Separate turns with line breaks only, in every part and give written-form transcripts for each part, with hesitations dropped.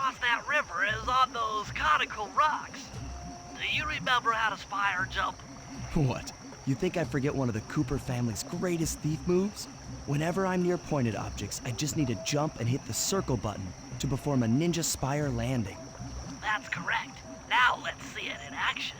across that river is on those conical rocks. Do you remember how to spire jump?
What? You think I forget one of the Cooper family's greatest thief moves? Whenever I'm near pointed objects, I just need to jump and hit the circle button to perform a ninja spire landing.
That's correct. Now let's see it in action.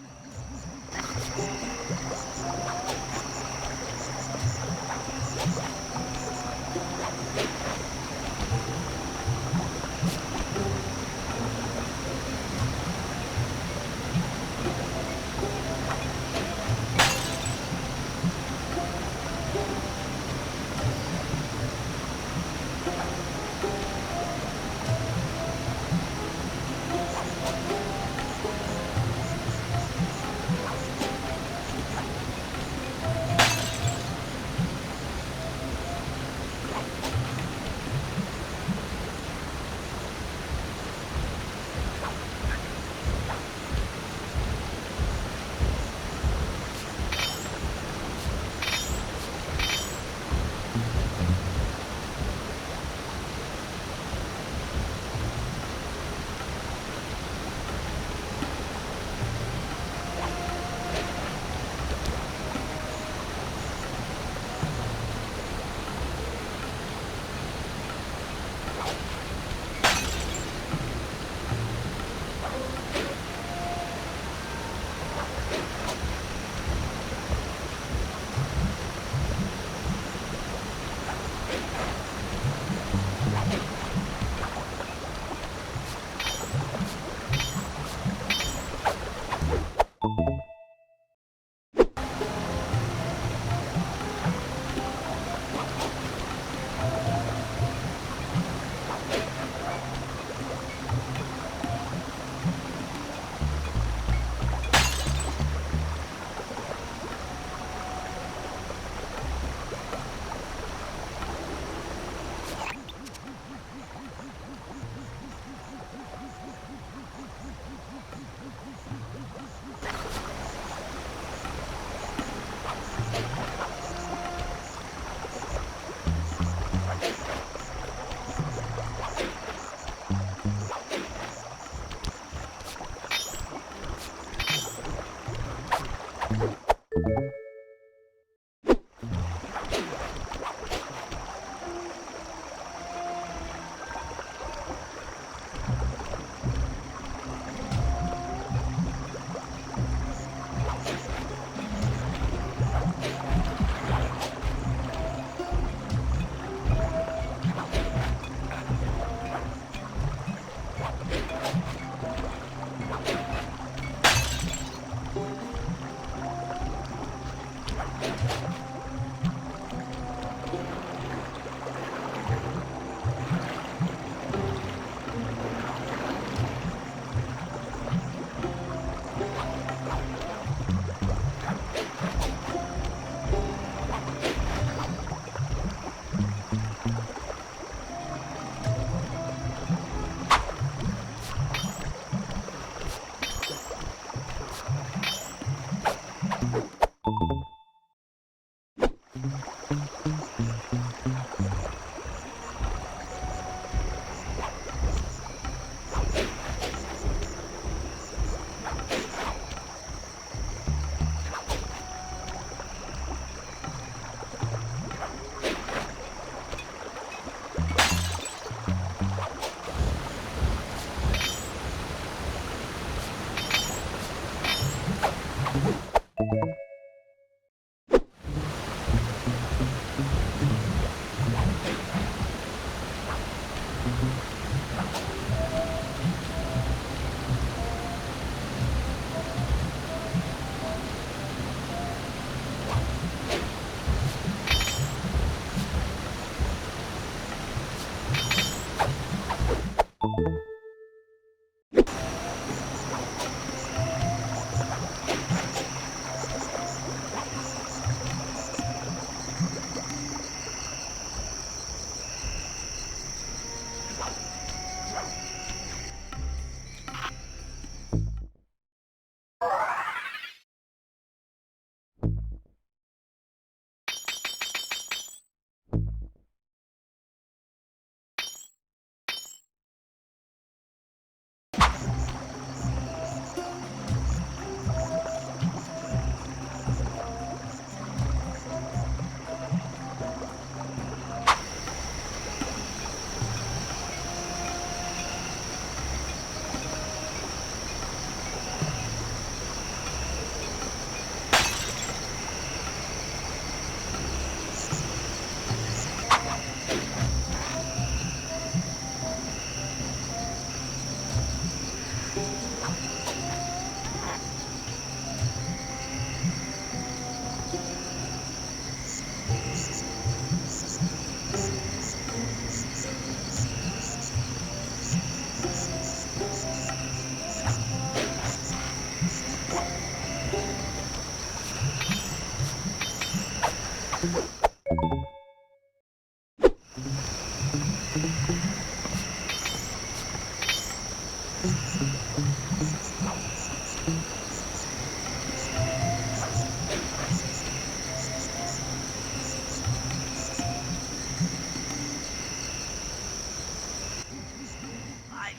I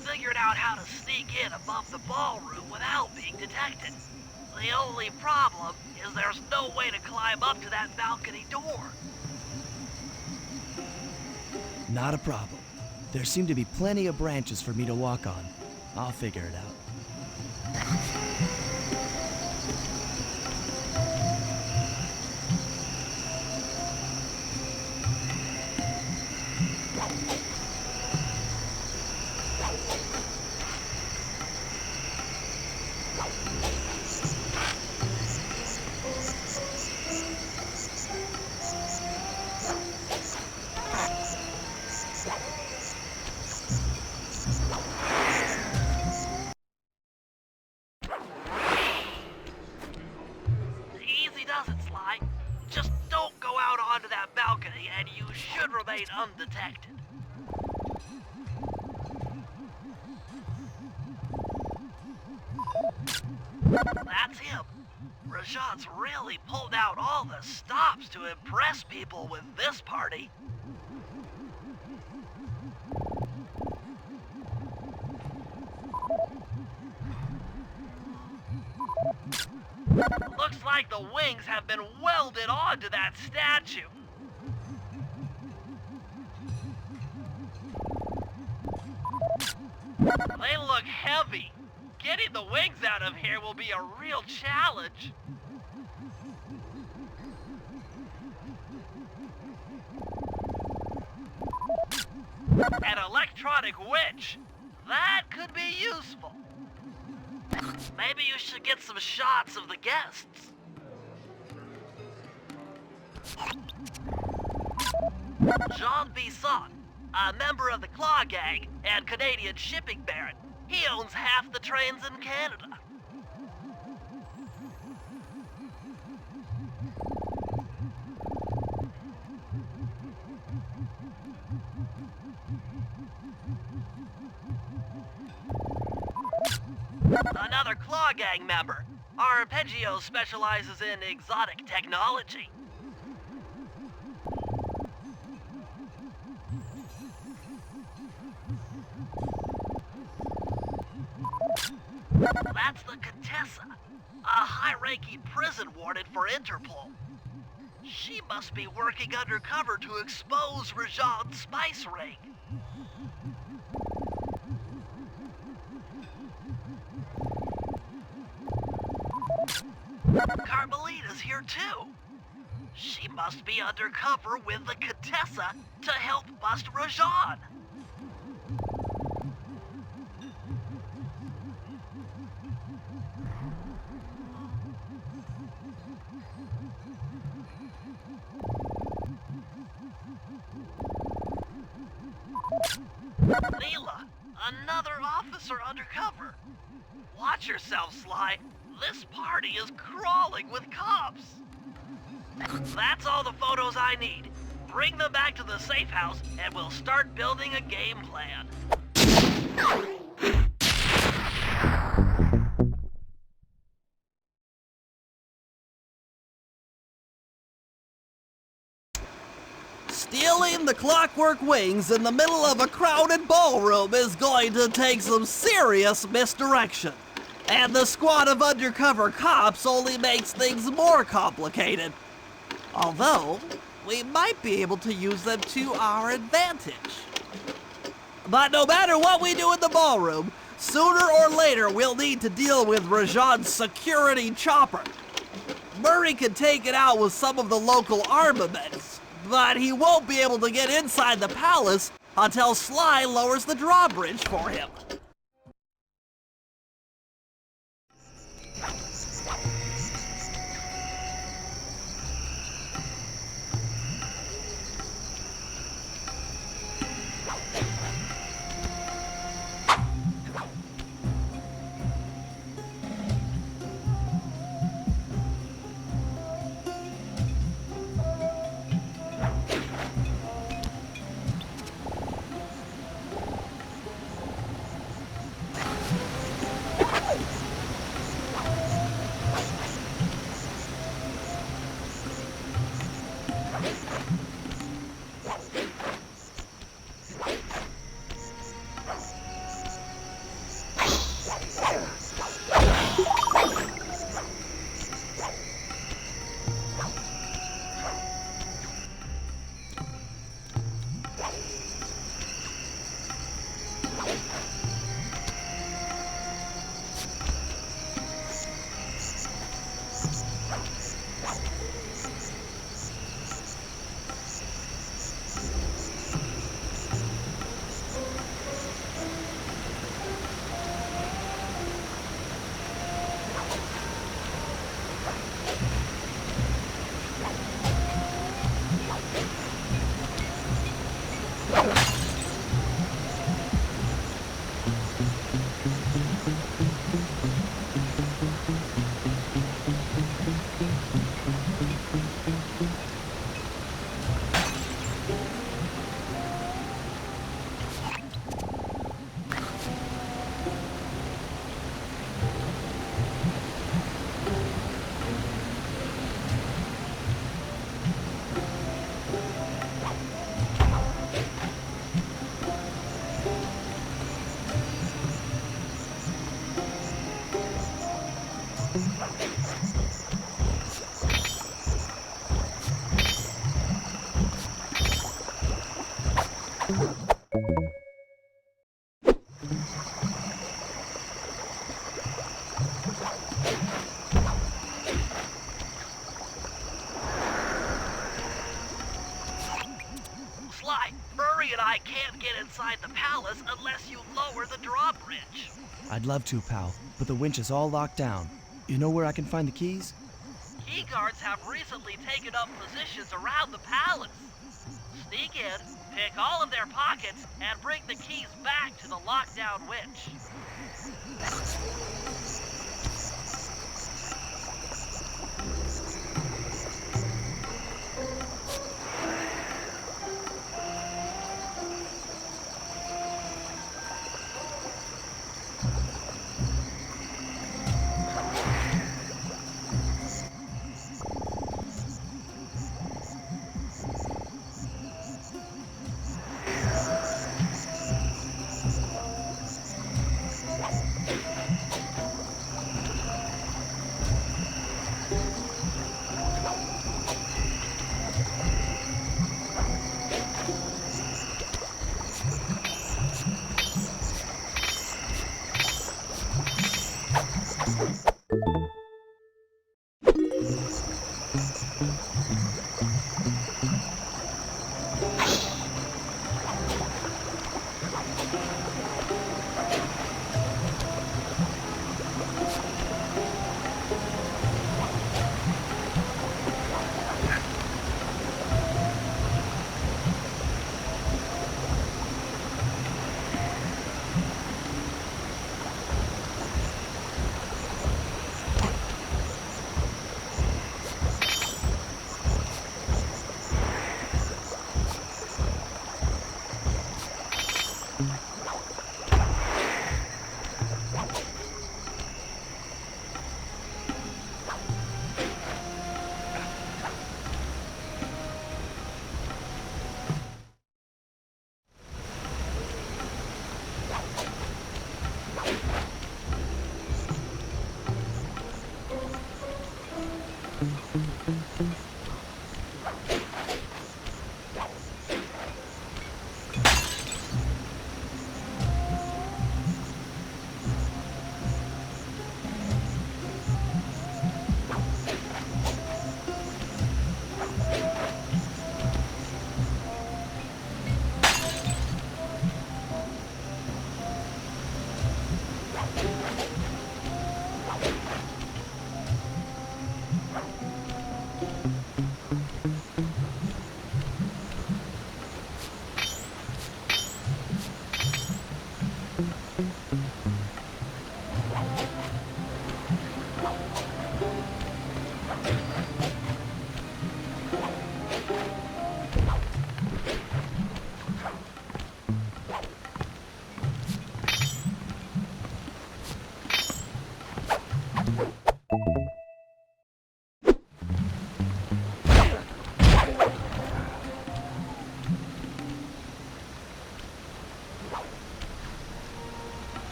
figured out how to sneak in above the ballroom without being detected. The only problem is there's no way to climb up to that balcony door.
Not a problem. There seem to be plenty of branches for me to walk on. I'll figure it out.
Easy does it, Sly. Just don't go out onto that balcony and you should remain undetected. That's him. Rajat's really pulled out all the stops to impress people with this party. Looks like the wings have been welded onto that statue. They look heavy. Getting the wings out of here will be a real challenge. An electronic winch. That could be useful. Maybe you should get some shots of the guests. Jean Bisson, a member of the Claw Gang and Canadian shipping baron. He owns half the trains in Canada. Another Claw Gang member. Arpeggio specializes in exotic technology. That's the Contessa, a high-ranking prison warden for Interpol. She must be working undercover to expose Rajan's spice ring. Carmelita's here too. She must be undercover with the Contessa to help bust Rajan. Neela, another officer undercover. Watch yourself, Sly. This party is crawling with cops. That's all the photos I need. Bring them back to the safe house and we'll start building a game plan.
Stealing the clockwork wings in the middle of a crowded ballroom is going to take some serious misdirection. And the squad of undercover cops only makes things more complicated. Although, we might be able to use them to our advantage. But no matter what we do in the ballroom, sooner or later we'll need to deal with Rajan's security chopper. Murray can take it out with some of the local armaments, but he won't be able to get inside the palace until Sly lowers the drawbridge for him.
Sly, Murray and I can't get inside the palace unless you lower the drawbridge.
I'd love to, pal, but the winch is all locked down. You know where I can find the keys?
Key guards have recently taken up positions around the palace. Sneak in, pick all of their pockets, and bring the keys back to the lockdown winch.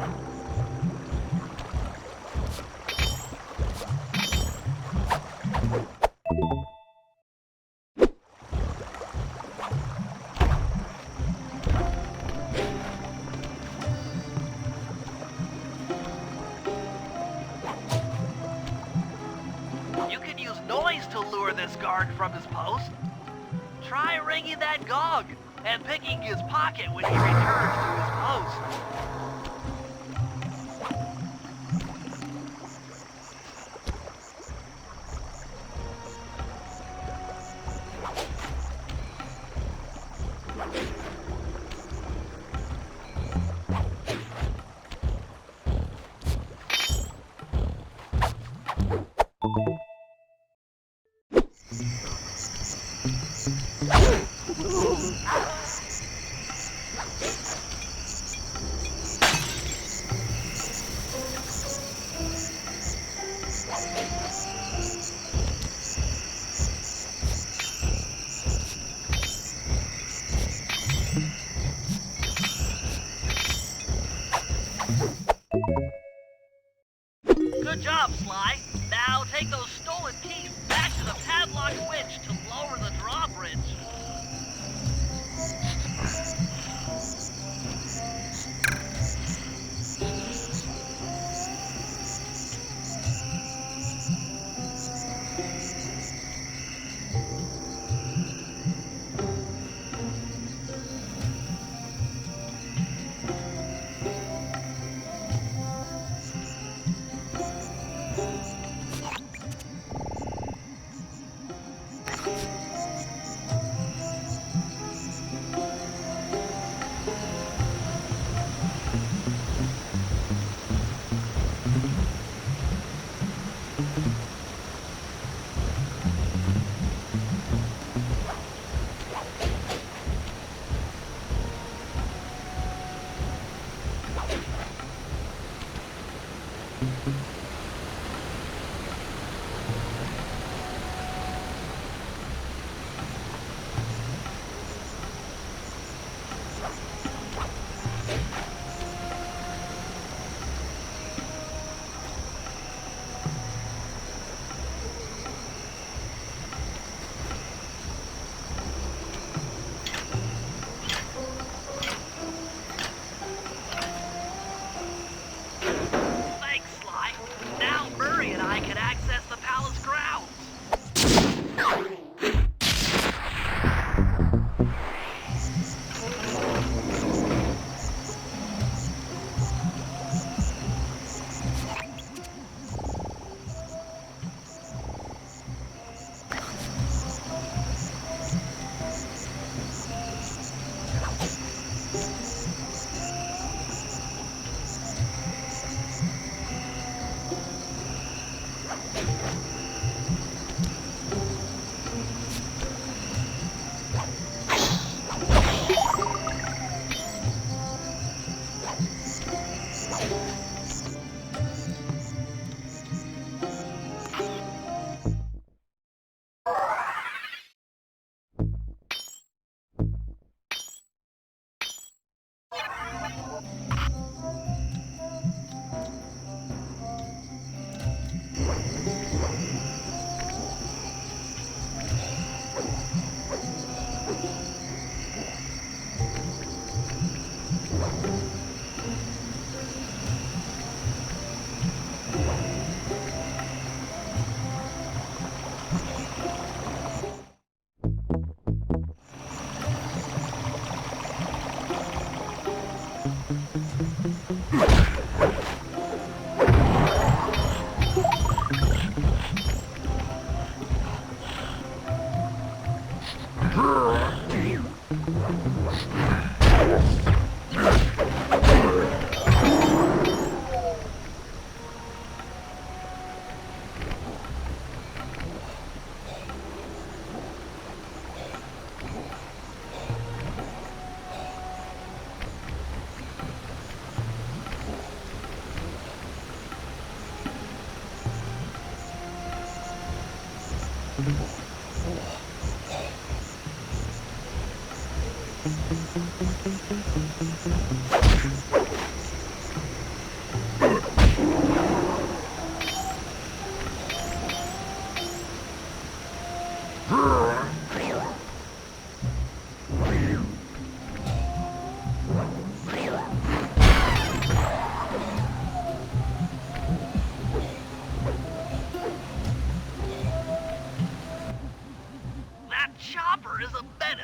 You can use noise to lure this guard from his post. Try ringing that gong and picking his pocket when he returns to his post. Good job, Sly. Now take those stolen keys back to the padlock winch to lower the drawbridge.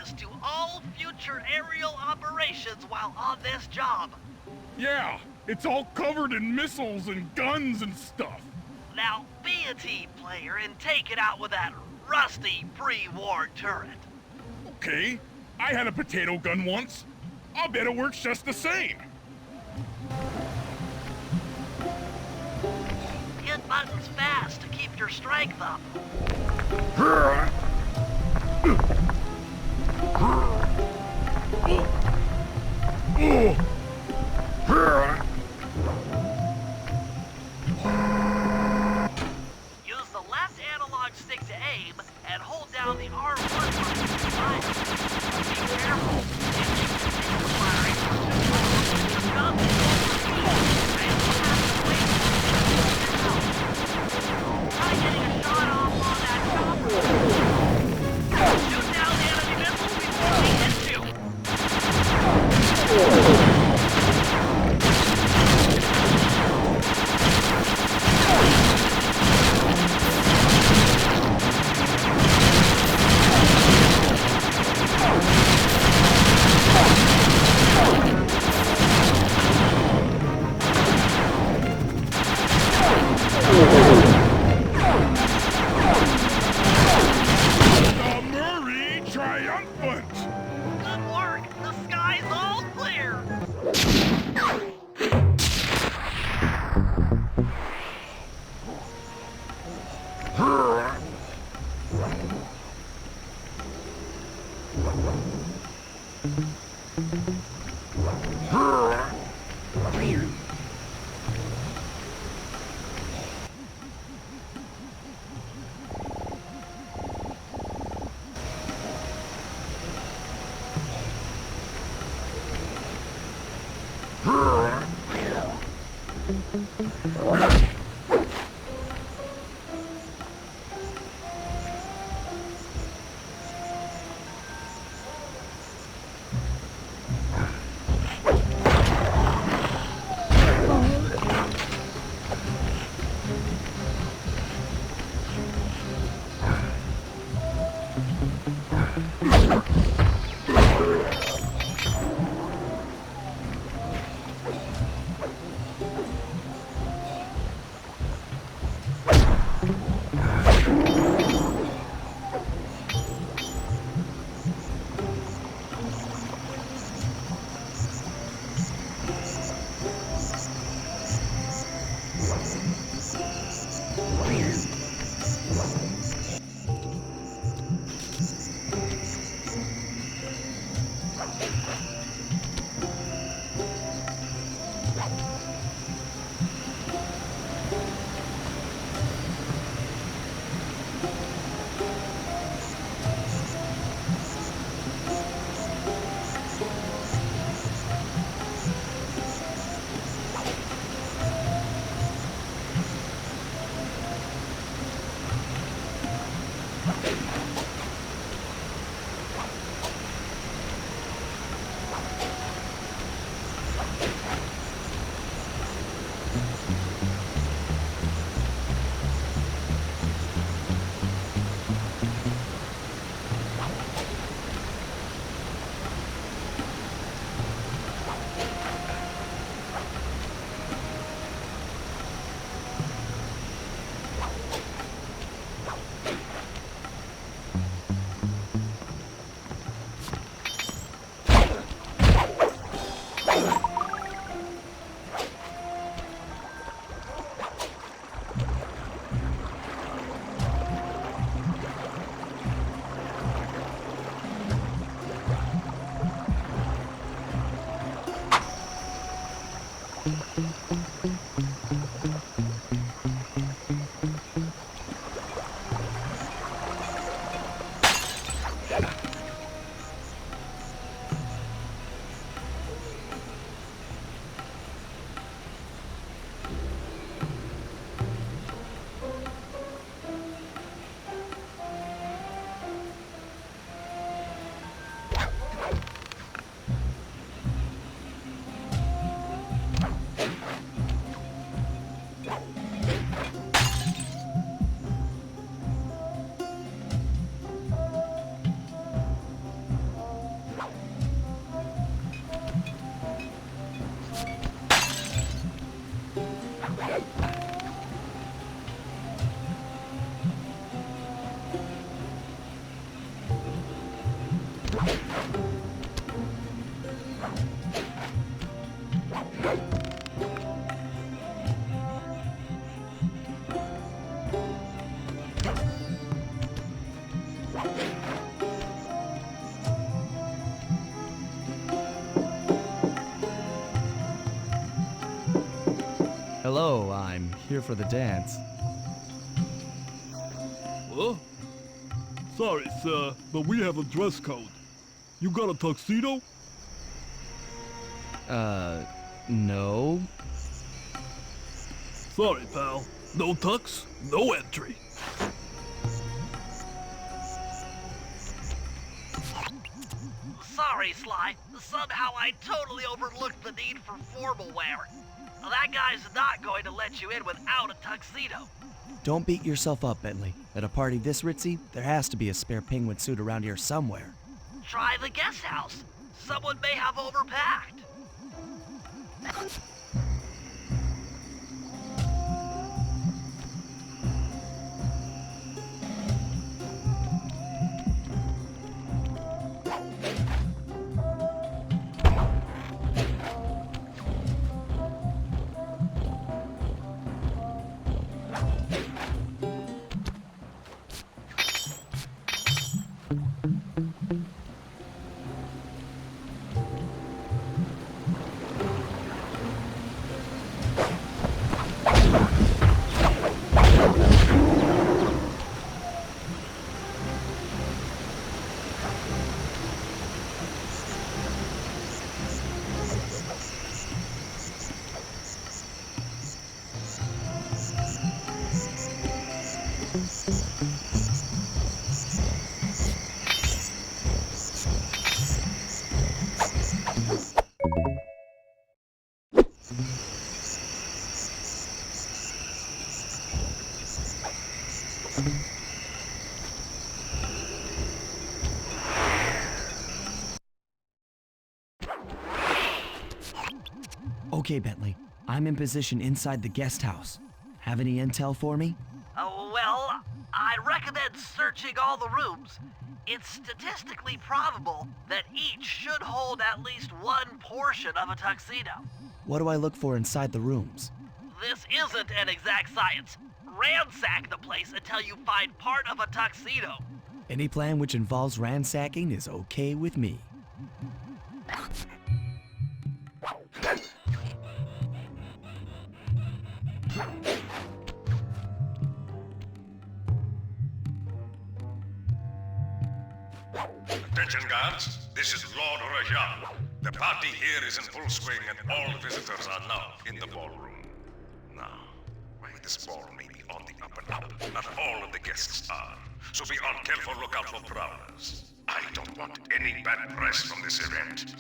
access to all future aerial operations while on this job.
Yeah, it's all covered in missiles and guns and stuff.
Now, be a team player and take it out with that rusty pre-war turret.
Okay, I had a potato gun once. I'll bet it works just the same.
Hit buttons fast to keep your strength up. Use the left analog stick to aim and hold down the R1 button to fire. Be careful. If you continue firing for too long, your gun will overheat and you'll have to wait for help. Try getting a shot off on that chopper. Shoot down the enemy missiles before they hit you.
The Murray triumphant!
Good work. The sky's all clear.
Hello, I'm here for the dance.
Huh? Sorry, sir, but we have a dress code. You got a tuxedo?
No.
Sorry, pal. No tux, no entry.
Sorry, Sly. Somehow I totally overlooked the need for formal wear. That guy's not going to let you in without a tuxedo.
Don't beat yourself up, Bentley. At a party this ritzy, there has to be a spare penguin suit around here somewhere.
Try the guest house. Someone may have overpacked.
Okay, Bentley. I'm in position inside the guest house. Have any intel for me?
Oh, well, I recommend searching all the rooms. It's statistically probable that each should hold at least one portion of a tuxedo.
What do I look for inside the rooms?
This isn't an exact science. Ransack the place until you find part of a tuxedo.
Any plan which involves ransacking is okay with me.
Attention guards, this is Lord Rajan. The party here is in full swing and all visitors are now in the ballroom. Now, this ball may be on the up and up. Not all of the guests are, so be on careful lookout for prowlers. I don't want any bad press from this event.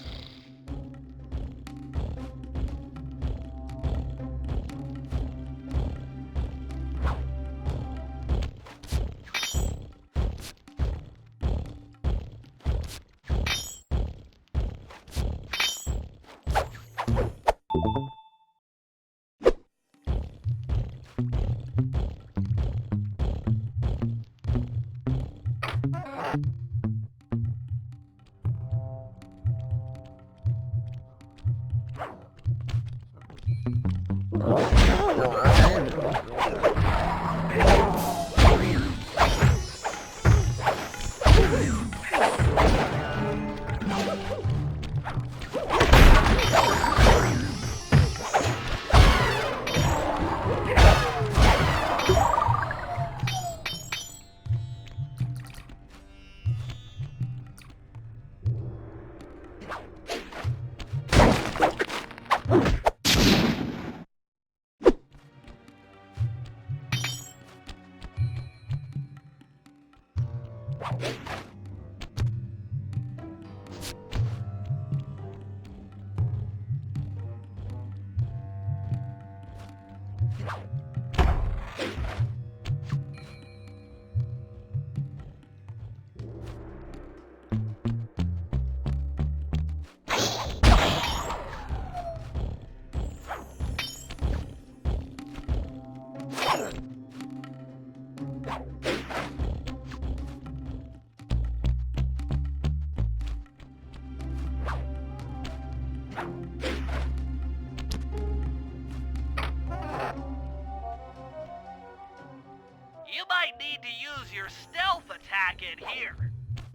might need to use your stealth attack in here.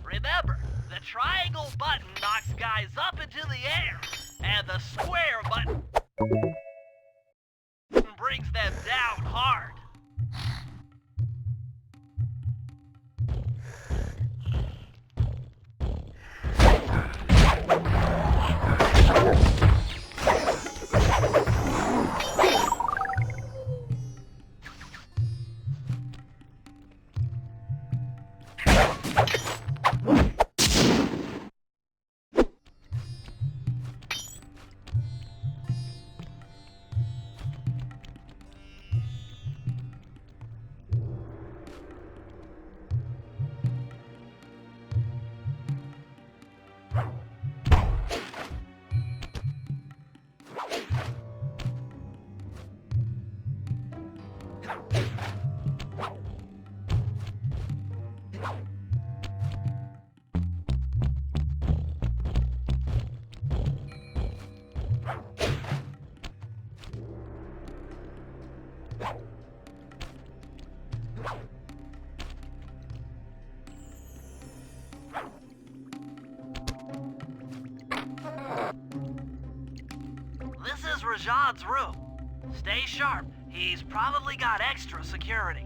Remember, the triangle button knocks guys up into the air, and the square button brings them down hard. This is Rajad's room. Stay sharp. He's probably got extra security.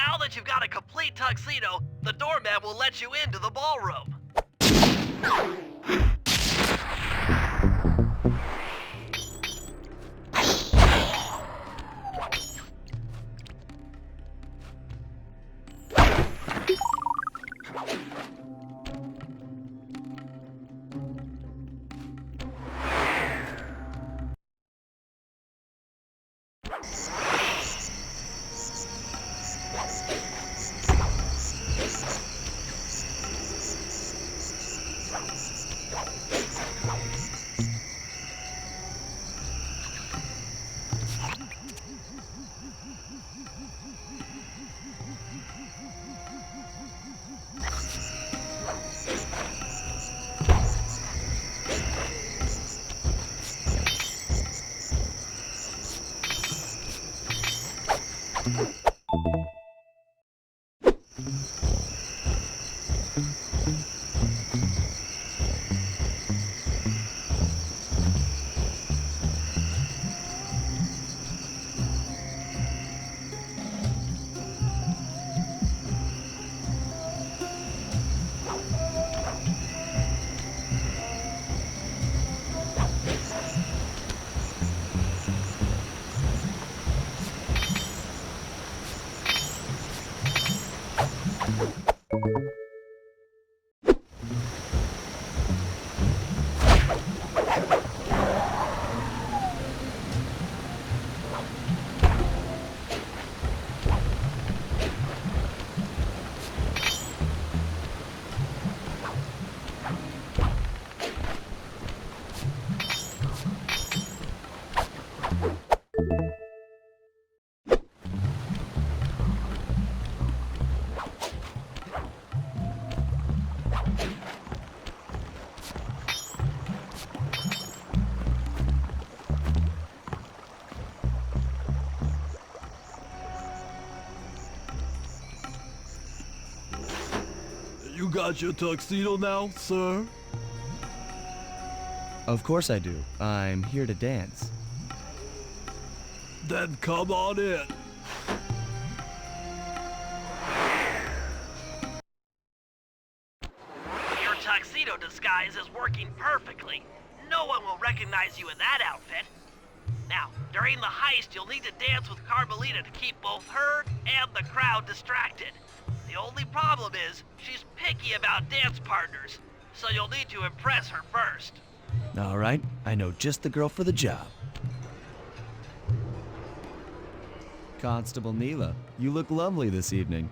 Now that you've got a complete tuxedo, the doorman will let you into the ballroom.
You got your tuxedo now, sir?
Of course I do. I'm here to dance.
Then come on in.
Your tuxedo disguise is working perfectly. No one will recognize you in that outfit. Now, during the heist, you'll need to dance with Carmelita to keep both her and the crowd distracted. The only problem is, she's picky about dance partners, so you'll need to impress her first.
All right, I know just the girl for the job. Constable Neela, you look lovely this evening.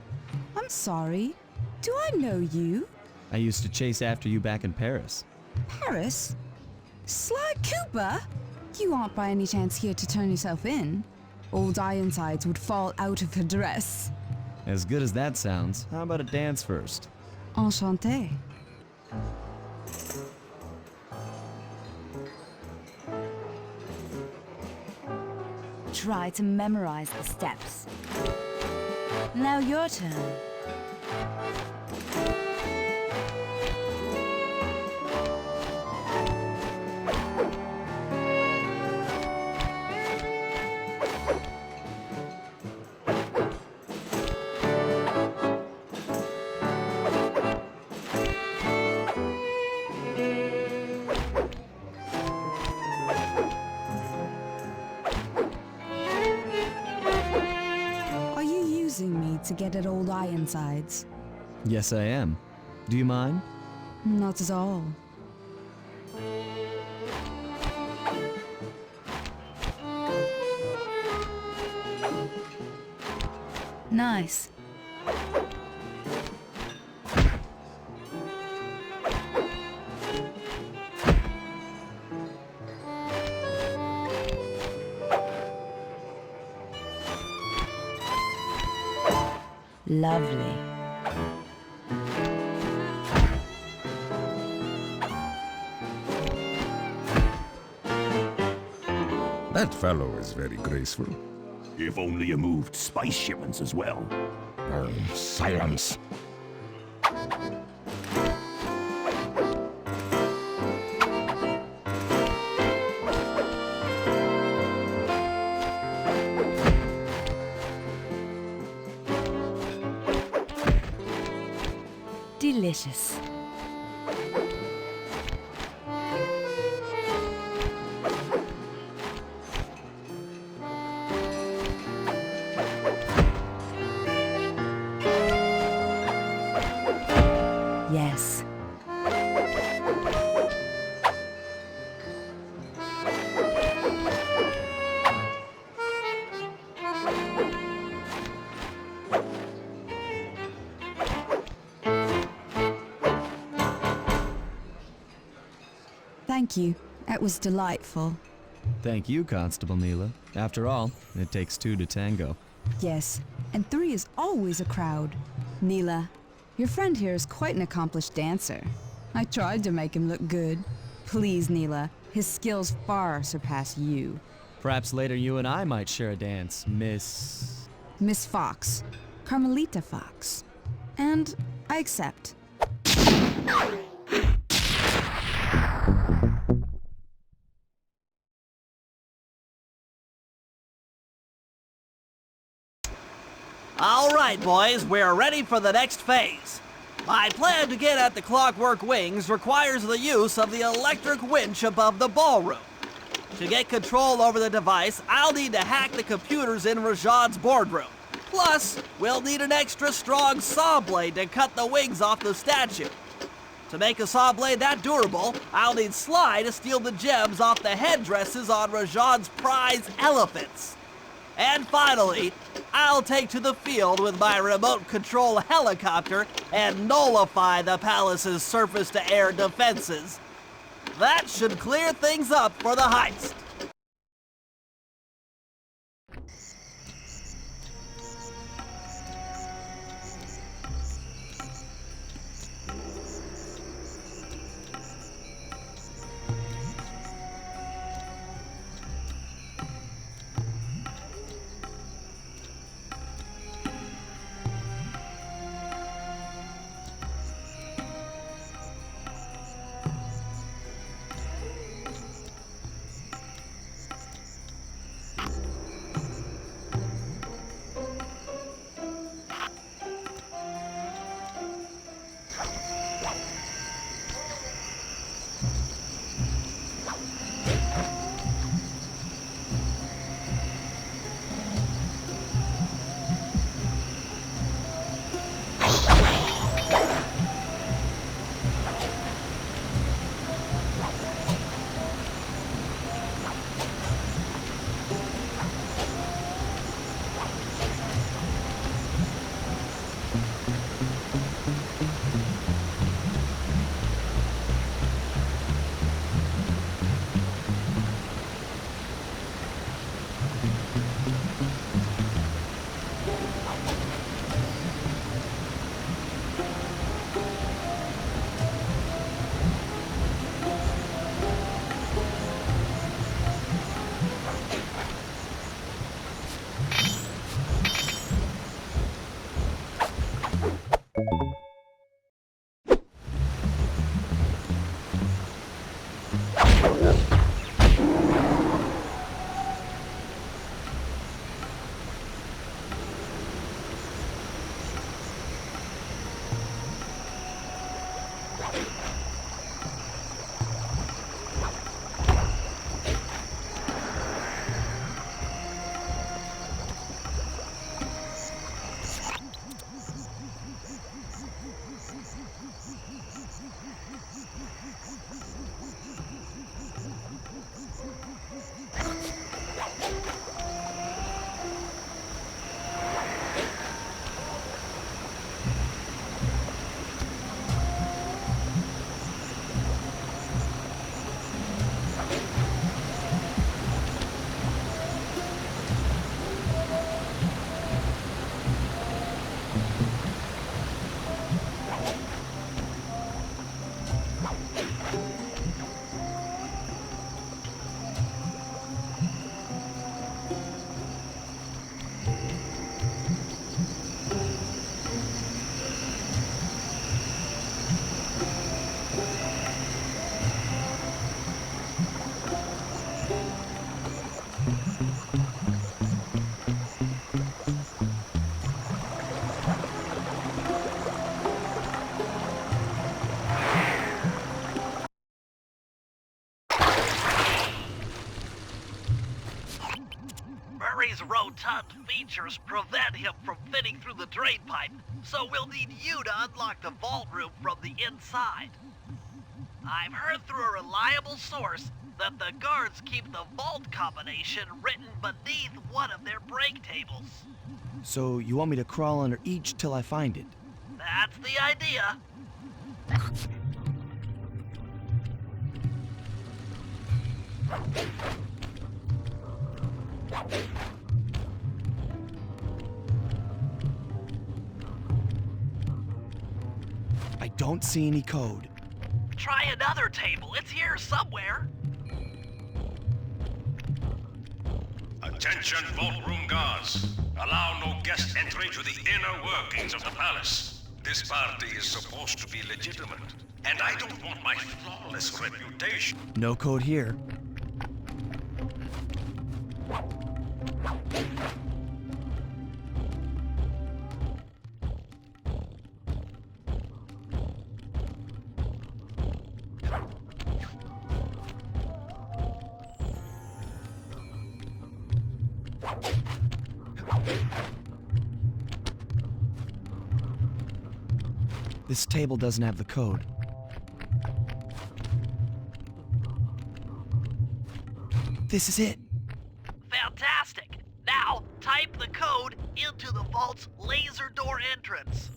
I'm sorry. Do I know you?
I used to chase after you back in Paris.
Paris? Sly Cooper? You aren't by any chance here to turn yourself in? Old Ironsides would fall out of her dress.
As good as that sounds, how about a dance first?
Enchanté. Try to memorize the steps. Now your turn. To get at old Ironsides.
Yes, I am. Do you mind?
Not at all. Nice. Lovely.
That fellow is very graceful.
If only you moved spice shipments as well.
Oh, silence.
delicious. Yes. Thank you. That was delightful.
Thank you, Constable Neela. After all, it takes two to tango.
Yes, and 3 is always a crowd. Neela, your friend here is quite an accomplished dancer. I tried to make him look good. Please, Neela, his skills far surpass you.
Perhaps later you and I might share a dance, Miss...
Miss Fox. Carmelita Fox. And I accept.
All right, boys, we're ready for the next phase. My plan to get at the clockwork wings requires the use of the electric winch above the ballroom. To get control over the device, I'll need to hack the computers in Rajad's boardroom. Plus, we'll need an extra strong saw blade to cut the wings off the statue. To make a saw blade that durable, I'll need Sly to steal the gems off the headdresses on Rajad's prize elephants. And finally, I'll take to the field with my remote control helicopter and nullify the palace's surface-to-air defenses. That should clear things up for the heist.
rotund features prevent him from fitting through the drain pipe, so we'll need you to unlock the vault room from the inside. I've heard through a reliable source that the guards keep the vault combination written beneath one of their break tables.
So you want me to crawl under each till I find it?
That's the idea.
I don't see any code.
Try another table. It's here somewhere.
Attention vault room guards. Allow no guest entry to the inner workings of the palace. This party is supposed to be legitimate, and I don't want my flawless reputation.
No code here. This table doesn't have the code. This is it.
Fantastic. Now, type the code into the vault's laser door entrance.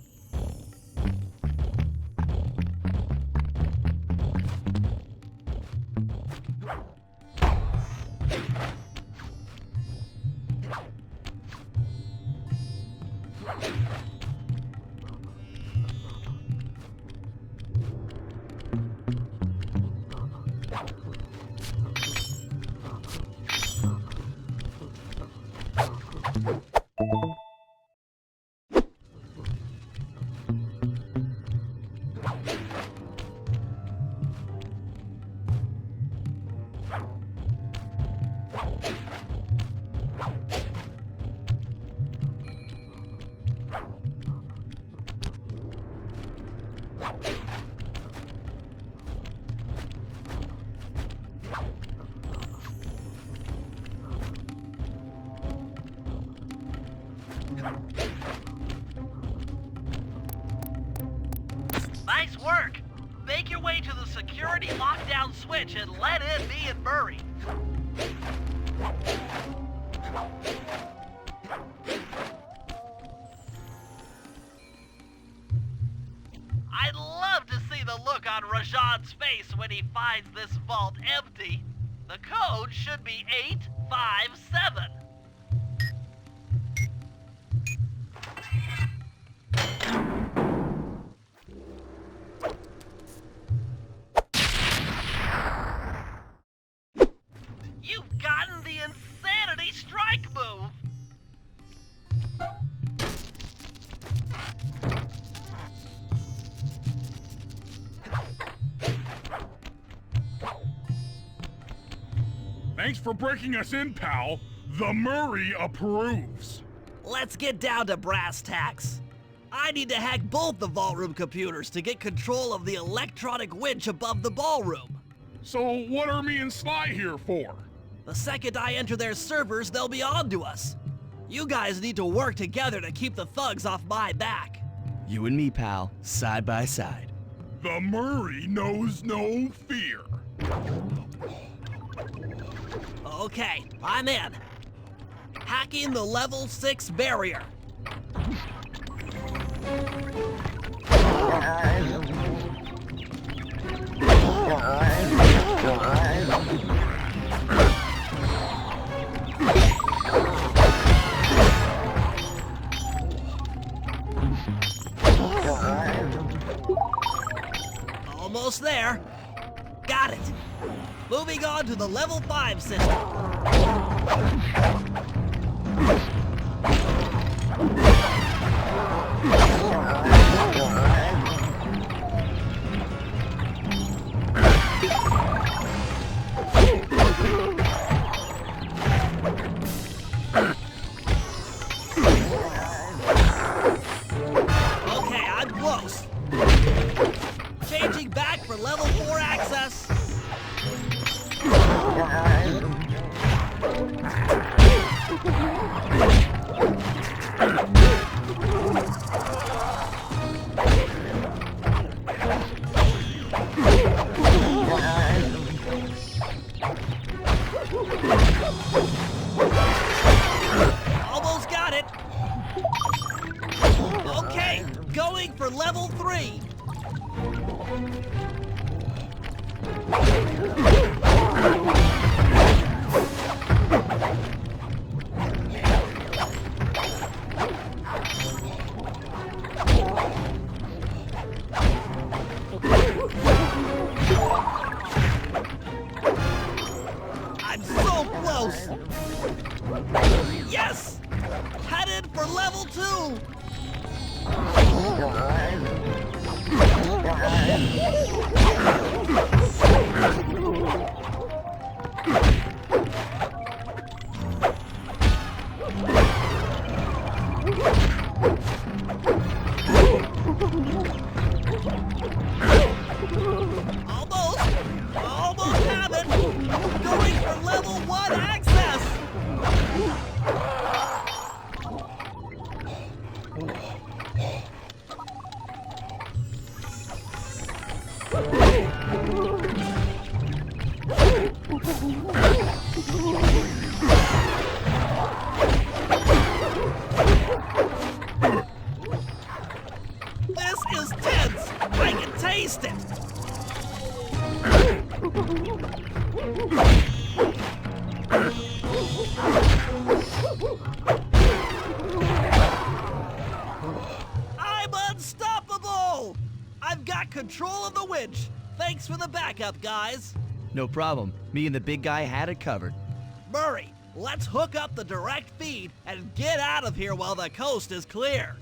Nice work! Make your way to the security lockdown switch and let in me and Murray. I'd love to see the look on Rajan's face when he finds this vault empty. The code should be 857. You've gotten the insanity strike move!
Thanks for breaking us in, pal. The Murray approves.
Let's get down to brass tacks. I need to hack both the vault room computers to get control of the electronic winch above the ballroom.
So what are me and Sly here for?
The second I enter their servers, they'll be on to us. You guys need to work together to keep the thugs off my back.
You and me, pal, side by side.
The Murray knows no fear.
Okay, I'm in. Hacking the level 6 barrier. Almost there. Got it. Moving on to the level 5 system. Okay, I'm close. Changing back for level 4 access. Going for level 3. I'm so close. Yes! Headed for level 2. Almost have it. Going for level 1 access. This is tense. I can taste it. I'm unstoppable! I've got control of the winch. Thanks for the backup, guys.
No problem. Me and the big guy had it covered.
Murray, let's hook up the direct feed and get out of here while the coast is clear.